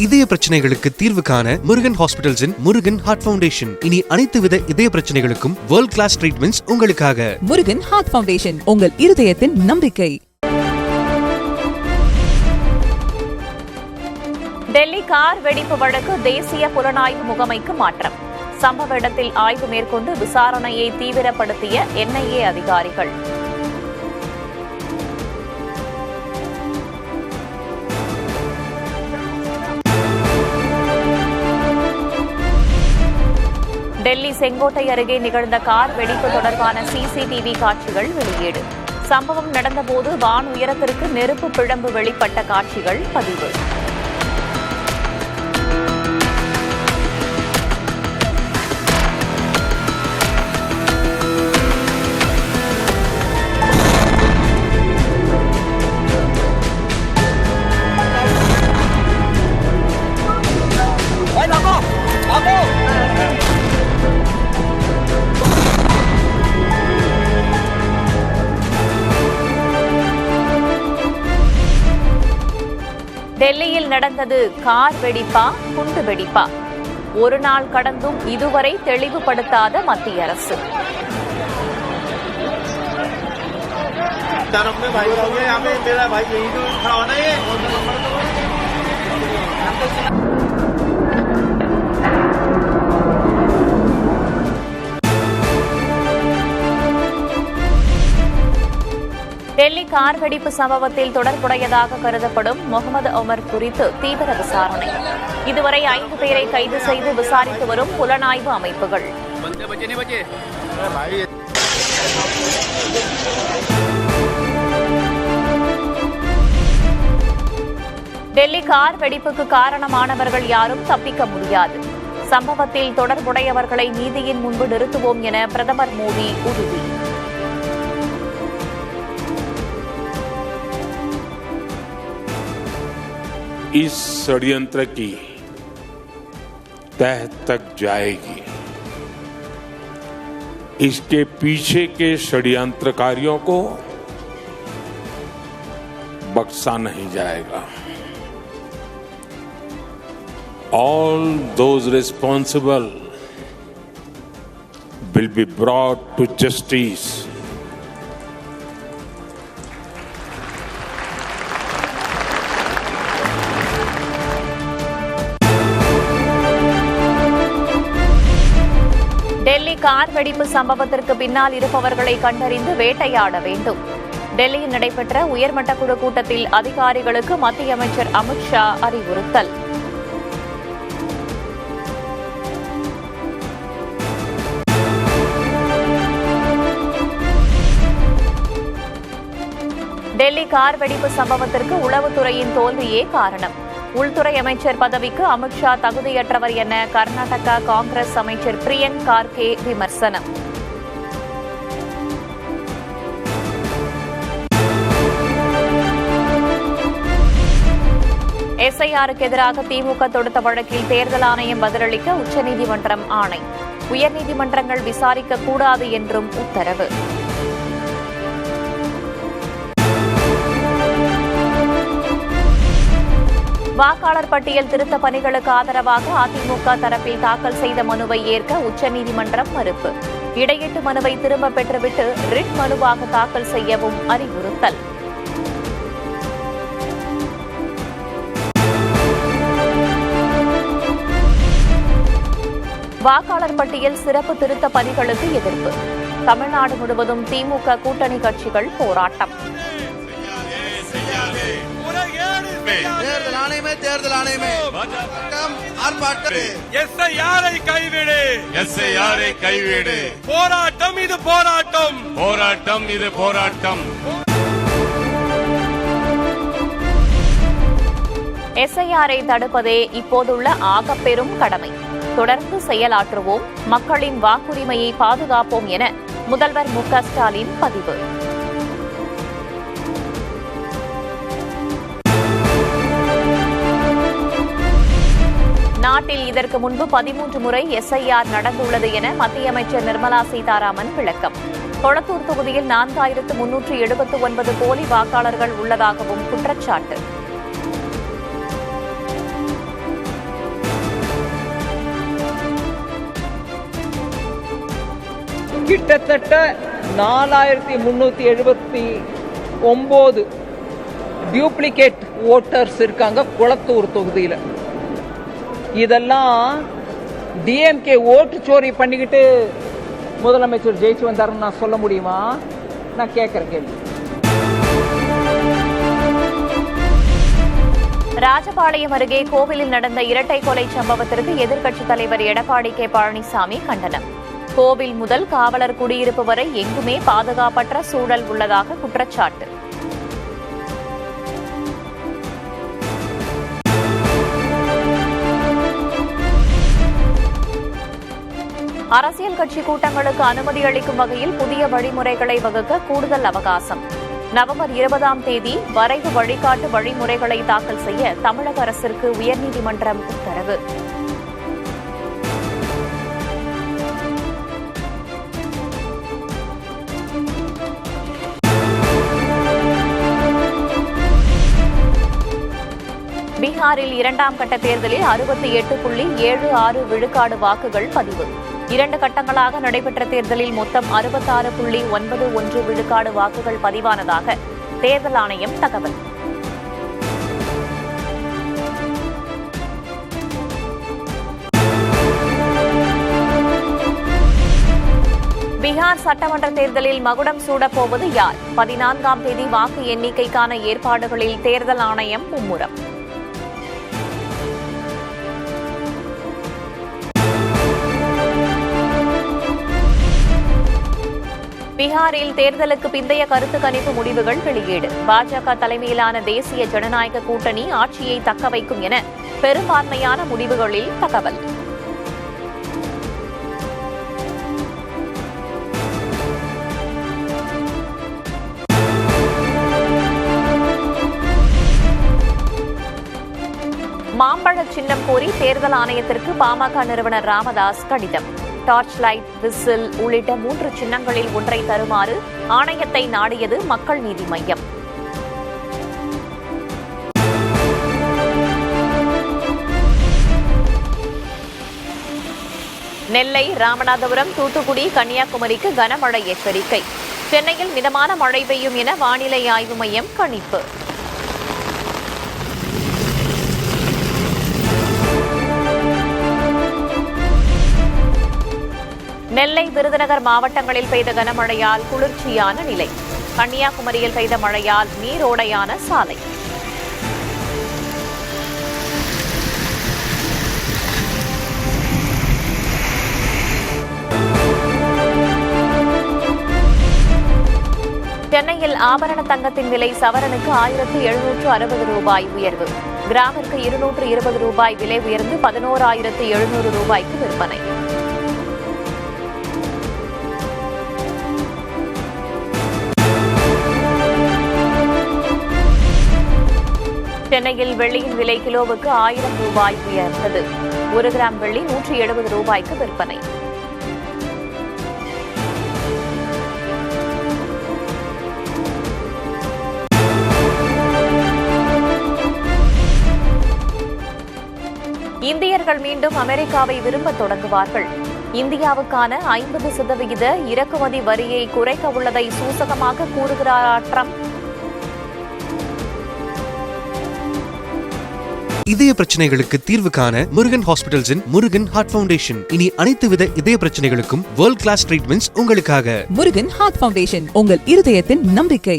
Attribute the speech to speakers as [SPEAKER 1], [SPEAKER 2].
[SPEAKER 1] இதய பிரச்சனைகளுக்கு தீர்வு காண முருகன் ஹாஸ்பிடல்ஸின் முருகன் ஹார்ட் ஃபவுண்டேஷன். இனி அனைத்து வித இதய பிரச்சனைகளுக்கும் வேர்ல்ட் கிளாஸ் ட்ரீட்மெண்ட்ஸ் உங்களுக்காக.
[SPEAKER 2] முருகன் ஹார்ட் ஃபவுண்டேஷன், உங்கள் இருதயத்தின் நம்பிக்கை.
[SPEAKER 3] டெல்லி கார் வெடிப்பு வழக்கு தேசிய புலனாய்வு முகமைக்கு மாற்றம். சம்பவ இடத்தில் ஆய்வு மேற்கொண்டு விசாரணையை தீவிரப்படுத்திய என்ஐஏ அதிகாரிகள். டெல்லி செங்கோட்டை அருகே நிகழ்ந்த கார் வெடிப்பு தொடர்பான சிசிடிவி காட்சிகள் வெளியீடு. சம்பவம் நடந்தபோது வான் உயரத்திற்கு நெருப்பு பிழம்பு வெளிப்பட்ட காட்சிகள் பதிவு. டெல்லியில் நடந்தது கார் வெடிப்பா குண்டு வெடிப்பா? ஒரு நாள் கடந்தும் இதுவரை தெளிவுபடுத்தாத மத்திய அரசு. டெல்லி கார் வெடிப்பு சம்பவத்தில் தொடர்புடையதாக கருதப்படும் முகமது உமர் குறித்து தீவிர விசாரணை. இதுவரை 5 பேரை கைது செய்து விசாரித்து வரும் புலனாய்வு அமைப்புகள். டெல்லி கார் வெடிப்புக்கு காரணமானவர்கள் யாரும் தப்பிக்க முடியாது. சம்பவத்தில் தொடர்புடையவர்களை நீதியின் முன்பு நிறுத்துவோம் என பிரதமர் மோடி உறுதி.
[SPEAKER 4] इस षड्यंत्र की तह तक जाएगी. इसके पीछे के षड्यंत्रकारियों को बख्शा नहीं जाएगा. All those responsible will be brought to justice.
[SPEAKER 3] Delhi car வெடிப்பு சம்பவத்திற்கு பின்னால் இருப்பவர்களை கண்டறிந்து வேட்டையாட வேண்டும். டெல்லியில் நடைபெற்ற உயர்மட்ட குழு கூட்டத்தில் அதிகாரிகளுக்கு மத்திய அமைச்சர் அமித்ஷா அறிவுறுத்தல். டெல்லி கார் வெடிப்பு சம்பவத்திற்கு உளவுத்துறையின் தோல்வியே காரணம். உள்துறை அமைச்சர் பதவிக்கு அமித்ஷா தகுதியற்றவர் என கர்நாடகா காங்கிரஸ் அமைச்சர் பிரியங்க் கார்கே விமர்சனம். எஸ்ஐஆருக்கு எதிராக திமுக தொடுத்த வழக்கில் தேர்தல் ஆணையம் பதிலளிக்க உச்சநீதிமன்றம் ஆணை. உயர்நீதிமன்றங்கள் விசாரிக்க கூடாது என்றும் உத்தரவு. வாக்காளர் பட்டியல் திருத்த பணிகளுக்கு ஆதரவாக அதிமுக தரப்பில் தாக்கல் செய்த மனுவை ஏற்க உச்சநீதிமன்றம் மறுப்பு. இடையீட்டு மனுவை திரும்ப பெற்றுவிட்டு ரிட் மனுவாக தாக்கல் செய்யவும் அறிவுறுத்தல். வாக்காளர் பட்டியல் சிறப்பு திருத்த பணிகளுக்கு எதிர்ப்பு. தமிழ்நாடு முழுவதும் திமுக கூட்டணி கட்சிகள் போராட்டம்.
[SPEAKER 5] தேர்தல் ஆணையமே கைவிடு. போராட்டம் இது போராட்டம். போராட்டம் இது போராட்டம்.
[SPEAKER 3] எஸ்ஐஆரை தடுப்பதே இப்போதுள்ள ஆகப்பெரும் கடமை. தொடர்ந்து செயலாற்றுவோம், மக்களின் வாக்குரிமையை பாதுகாப்போம் என முதல்வர் மு க ஸ்டாலின் பதிவு. நாட்டில் இதற்கு முன்பு 13 முறை எஸ்ஐஆர் நடந்துள்ளது என மத்திய அமைச்சர் நிர்மலா சீதாராமன் விளக்கம். கொளத்தூர் தொகுதியில் 4379 போலி வாக்காளர்கள் உள்ளதாகவும் குற்றச்சாட்டு.
[SPEAKER 6] கிட்டத்தட்ட 4379 டியூப்ளிகேட் ஓட்டர்ஸ் இருக்காங்க குளத்தூர் தொகுதியில். இதெல்லாம் டிஎம்கே ஓட்டு சோரி பண்ணிக்கிட்டு முதலமைச்சர் ஜெயிச்சு வந்தாருன்னு நான் சொல்ல முடியுமா? நான் கேட்குற கேள்வி.
[SPEAKER 3] ராஜபாளையம் அருகே கோவிலில் நடந்த இரட்டை கொலை சம்பவத்திற்கு எதிர்க்கட்சித் தலைவர் எடப்பாடி கே பழனிசாமி கண்டனம். கோவில் முதல் காவலர் குடியிருப்பு வரை எங்குமே பாதுகாப்பற்ற சூழல் உள்ளதாக குற்றச்சாட்டு. அரசியல் கட்சி கூட்டங்களுக்கு அனுமதி அளிக்கும் வகையில் புதிய வழிமுறைகளை வகுக்க கூடுதல் அவகாசம். நவம்பர் 20ஆம் தேதி வரைவு வழிகாட்டு வழிமுறைகளை தாக்கல் செய்ய தமிழக அரசிற்கு உயர்நீதிமன்றம் உத்தரவு. பீகாரில் 2ஆம் கட்ட தேர்தலில் 68.76 விழுக்காடு வாக்குகள் பதிவு. 2 கட்டங்களாக நடைபெற்ற தேர்தலில் மொத்தம் 66.91 விழுக்காடு வாக்குகள் பதிவானதாக தேர்தல் ஆணையம் தகவல். பீகார் சட்டமன்ற தேர்தலில் மகுடம் சூடப்போவது யார்? 14ஆம் தேதி வாக்கு எண்ணிக்கைக்கான ஏற்பாடுகளில் தேர்தல் ஆணையம் மும்முரம். பீகாரில் தேர்தலுக்கு பிந்தைய கருத்து கணிப்பு முடிவுகள் வெளியீடு. பாஜக தலைமையிலான தேசிய ஜனநாயக கூட்டணி ஆட்சியை தக்கவைக்கும் என பெரும்பான்மையான முடிவுகளில் தகவல். மாம்பழ சின்னம் கோரி தேர்தல் ஆணையத்திற்கு பாமக நிறுவனர் ராமதாஸ் கடிதம். டார்ச் லைட், விசில் உள்ளிட்ட 3 சின்னங்களில் ஒன்றை தருமாறு ஆணையத்தை நாடியது மக்கள் நீதி மய்யம். நெல்லை, ராமநாதபுரம், தூத்துக்குடி, கன்னியாகுமரிக்கு கனமழை எச்சரிக்கை. சென்னையில் மிதமான மழை பெய்யும் என வானிலை ஆய்வு மையம் கணிப்பு. நெல்லை, விருதுநகர் மாவட்டங்களில் பெய்த கனமழையால் குளிர்ச்சியான நிலை. கன்னியாகுமரியில் பெய்த மழையால் நீரோடையான சாலை. சென்னையில் ஆபரண தங்கத்தின் விலை சவரனுக்கு 1760 ரூபாய் உயர்வு. கிராமிற்கு 220 ரூபாய் விலை உயர்ந்து 11,700 ரூபாய்க்கு விற்பனை. சென்னையில் வெள்ளியின் விலை கிலோவுக்கு 1000 ரூபாய் உயர்ந்தது. 1 கிராம் வெள்ளி 170 ரூபாய்க்கு விற்பனை. இந்தியர்கள் மீண்டும் அமெரிக்காவை விரும்ப தொடங்குவார்கள். இந்தியாவுக்கான 50% இறக்குமதி வரியை குறைக்க உள்ளதை சூசகமாக கூறுகிறார் ட்ரம்ப்.
[SPEAKER 1] இதய பிரச்சனைகளுக்கு தீர்வு காண முருகன் ஹாஸ்பிடல்ஸின் முருகன் ஹார்ட் ஃபவுண்டேஷன். இனி அனைத்து வித இதய பிரச்சனைகளுக்கும் வேர்ல்ட் கிளாஸ் ட்ரீட்மெண்ட்ஸ் உங்களுக்காக.
[SPEAKER 2] முருகன் ஹார்ட் ஃபவுண்டேஷன், உங்கள் இருதயத்தின் நம்பிக்கை.